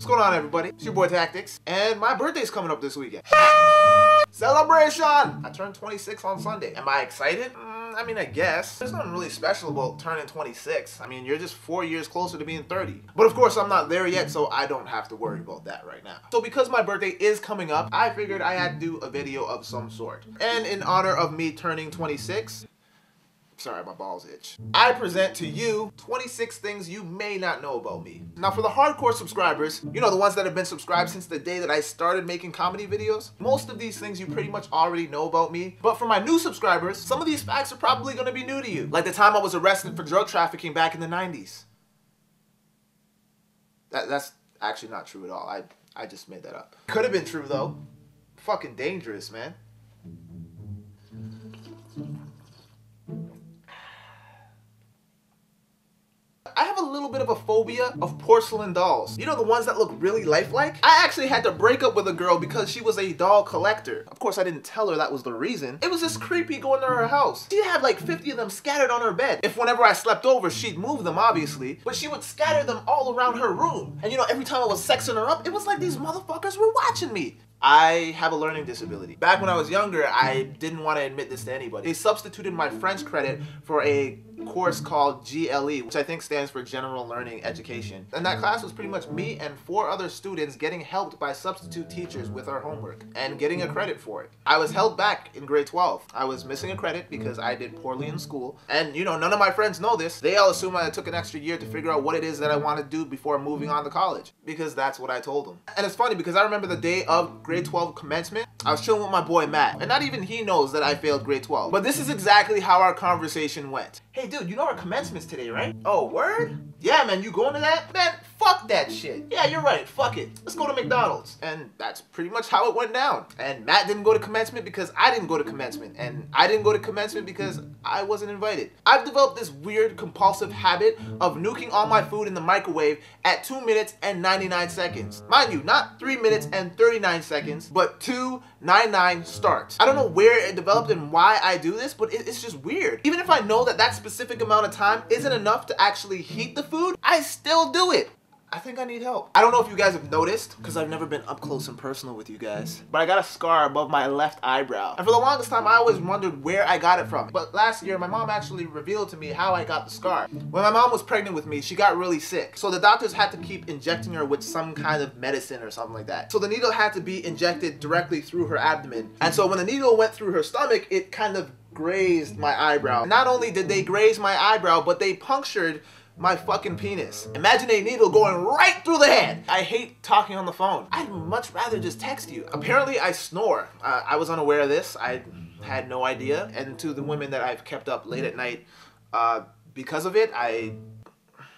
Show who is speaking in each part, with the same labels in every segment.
Speaker 1: What's going on, everybody? It's your boy Tactics, and my birthday's coming up this weekend. Celebration! I turned 26 on Sunday. Am I excited? I mean, I guess. There's nothing really special about turning 26. I mean, you're just 4 years closer to being 30. But of course, I'm not there yet, so I don't have to worry about that right now. So because my birthday is coming up, I figured I had to do a video of some sort. And in honor of me turning 26, sorry, my balls itch, I present to you 26 things you may not know about me. Now for the hardcore subscribers, you know, the ones that have been subscribed since the day that I started making comedy videos, most of these things you pretty much already know about me. But for my new subscribers, some of these facts are probably gonna be new to you. Like the time I was arrested for drug trafficking back in the 90s. That's actually not true at all. I just made that up. Could have been true though. Fucking dangerous, man. I have a little bit of a phobia of porcelain dolls. You know, the ones that look really lifelike? I actually had to break up with a girl because she was a doll collector. Of course, I didn't tell her that was the reason. It was just creepy going to her house. She had like 50 of them scattered on her bed. If whenever I slept over, she'd move them, obviously, but she would scatter them all around her room. And you know, every time I was sexing her up, it was like these motherfuckers were watching me. I have a learning disability. Back when I was younger, I didn't want to admit this to anybody. They substituted my French credit for a course called GLE, which I think stands for General Learning Education. And that class was pretty much me and 4 other students getting helped by substitute teachers with our homework and getting a credit for it. I was held back in grade 12. I was missing a credit because I did poorly in school. And you know, none of my friends know this. They all assume I took an extra year to figure out what it is that I want to do before moving on to college, because that's what I told them. And it's funny because I remember the day of grade 12 commencement, I was chilling with my boy Matt, and not even he knows that I failed grade 12. But this is exactly how our conversation went. Hey dude, you know our commencement's today, right? Oh, word? Yeah, man, you going to that? Man, fuck that shit. Yeah, you're right, fuck it. Let's go to McDonald's. And that's pretty much how it went down. And Matt didn't go to commencement because I didn't go to commencement. And I didn't go to commencement because I wasn't invited. I've developed this weird compulsive habit of nuking all my food in the microwave at 2 minutes and 99 seconds. Mind you, not 3 minutes and 39 seconds, but 2:99 starts. I don't know where it developed and why I do this, but it's just weird. Even if I know that that specific amount of time isn't enough to actually heat the food, I still do it. I think I need help. I don't know if you guys have noticed, because I've never been up close and personal with you guys, but I got a scar above my left eyebrow. And for the longest time, I always wondered where I got it from. But last year, my mom actually revealed to me how I got the scar. When my mom was pregnant with me, she got really sick. So the doctors had to keep injecting her with some kind of medicine or something like that. So the needle had to be injected directly through her abdomen. And so when the needle went through her stomach, it kind of grazed my eyebrow. Not only did they graze my eyebrow, but they punctured my fucking penis. Imagine a needle going right through the head. I hate talking on the phone. I'd much rather just text you. Apparently I snore. I was unaware of this. I had no idea. And to the women that I've kept up late at night because of it,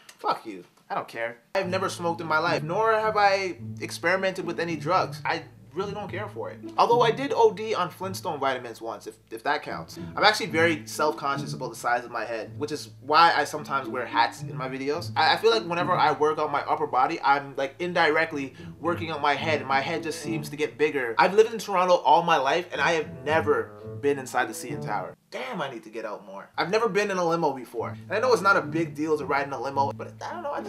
Speaker 1: fuck you. I don't care. I've never smoked in my life, nor have I experimented with any drugs. I really don't care for it. Although I did OD on Flintstone vitamins once, if that counts. I'm actually very self-conscious about the size of my head, which is why I sometimes wear hats in my videos. I feel like whenever I work on my upper body, I'm like indirectly working on my head, and my head just seems to get bigger. I've lived in Toronto all my life, and I have never been inside the CN Tower. Damn, I need to get out more. I've never been in a limo before. And I know it's not a big deal to ride in a limo, but I don't know, I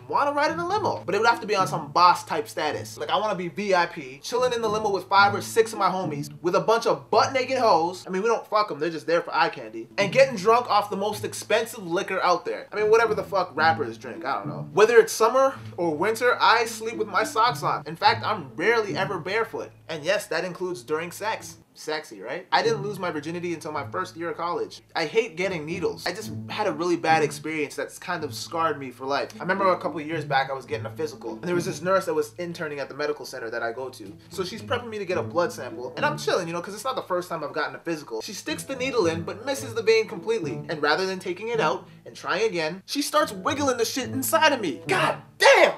Speaker 1: want to ride in a limo. But it would have to be on some boss type status. Like I want to be VIP, chilling in the limo with 5 or 6 of my homies, with a bunch of butt naked hoes. I mean, we don't fuck them, they're just there for eye candy. And getting drunk off the most expensive liquor out there. I mean, whatever the fuck rappers drink, I don't know. Whether it's summer or winter, I sleep with my socks on. In fact, I'm rarely ever barefoot. And yes, that includes during sex. Sexy, right? I didn't lose my virginity until my first year of college. I hate getting needles. I just had a really bad experience that's kind of scarred me for life. I remember a couple years back I was getting a physical, and there was this nurse that was interning at the medical center that I go to. So she's prepping me to get a blood sample, and I'm chilling, you know, because it's not the first time I've gotten a physical. She sticks the needle in, but misses the vein completely. And rather than taking it out and trying again, she starts wiggling the shit inside of me. God damn!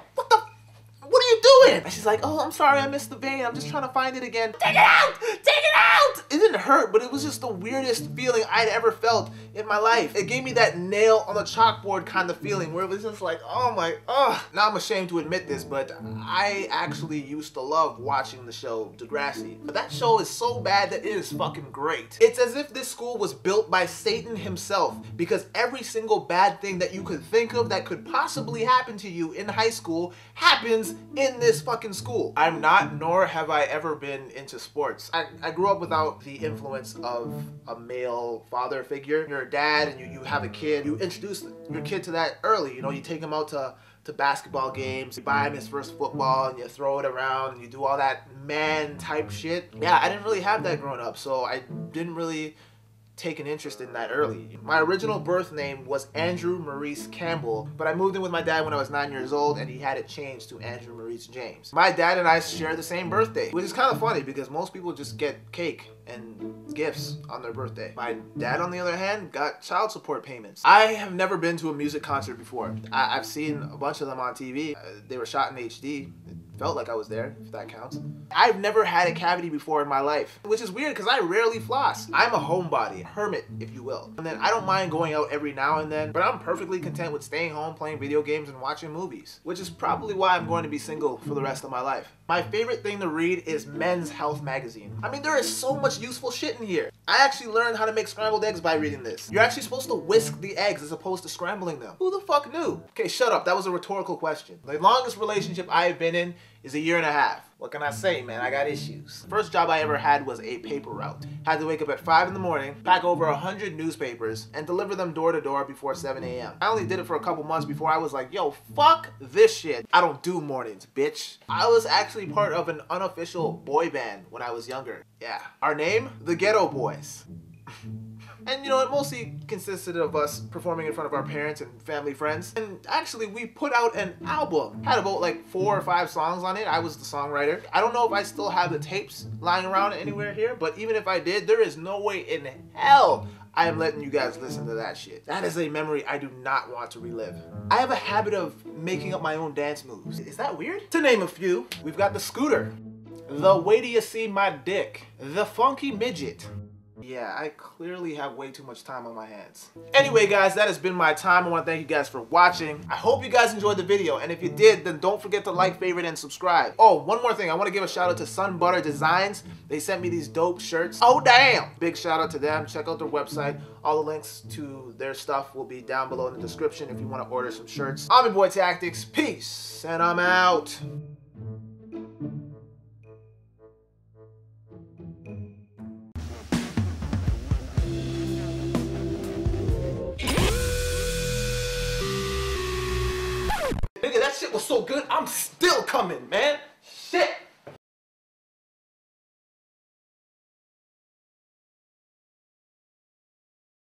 Speaker 1: What are you doing? And she's like, oh, I'm sorry, I missed the vein. I'm just trying to find it again. Take it out! Take it out! it didn't hurt, but it was just the weirdest feeling I'd ever felt in my life. It gave me that nail on the chalkboard kind of feeling where it was just like, oh my, Now I'm ashamed to admit this, but I actually used to love watching the show Degrassi. But that show is so bad that it is fucking great. It's as if this school was built by Satan himself, because every single bad thing that you could think of that could possibly happen to you in high school happens in this fucking school. I'm not, nor have I ever been into sports. I grew up without the influence of a male father figure. You're a dad and you have a kid. You introduce your kid to that early. You know, you take him out to basketball games, you buy him his first football and you throw it around and you do all that man type shit. Yeah, I didn't really have that growing up, so I didn't really take an interest in that early. My original birth name was Andrew Maurice Campbell, but I moved in with my dad when I was 9 years old and he had it changed to Andrew Maurice James. My dad and I share the same birthday, which is kind of funny because most people just get cake and gifts on their birthday. My dad, on the other hand, got child support payments. I have never been to a music concert before. I've seen a bunch of them on TV. They were shot in HD. Felt like I was there, if that counts. I've never had a cavity before in my life, which is weird because I rarely floss. I'm a homebody, hermit, if you will. And then I don't mind going out every now and then, but I'm perfectly content with staying home, playing video games, and watching movies, which is probably why I'm going to be single for the rest of my life. My favorite thing to read is Men's Health magazine. I mean, there is so much useful shit in here. I actually learned how to make scrambled eggs by reading this. You're actually supposed to whisk the eggs as opposed to scrambling them. Who the fuck knew? Okay, shut up. That was a rhetorical question. The longest relationship I've been in is 1.5 years. What can I say, man? I got issues. The first job I ever had was a paper route. Had to wake up at 5 in the morning, pack over 100 newspapers, and deliver them door to door before 7 a.m. I only did it for a couple months before I was like, yo, fuck this shit. I don't do mornings, bitch. I was actually part of an unofficial boy band when I was younger. Yeah. Our name? The Ghetto Boys. And you know, it mostly consisted of us performing in front of our parents and family friends. And actually, we put out an album. Had about like 4 or 5 songs on it. I was the songwriter. I don't know if I still have the tapes lying around anywhere here, but even if I did, there is no way in hell I am letting you guys listen to that shit. That is a memory I do not want to relive. I have a habit of making up my own dance moves. Is that weird? To name a few, we've got the scooter, the way do you see my dick, the funky midget. Yeah, I clearly have way too much time on my hands. Anyway, guys, that has been my time. I want to thank you guys for watching. I hope you guys enjoyed the video, and if you did, then don't forget to like, favorite, and subscribe. Oh, one more thing. I want to give a shout out to SUNBUTTER Designs. They sent me these dope shirts. Oh, damn! Big shout out to them. Check out their website. All the links to their stuff will be down below in the description if you want to order some shirts. I'm your boy Tactics. Peace, and I'm out. Nigga, that shit was so good, I'm still coming, man. Shit.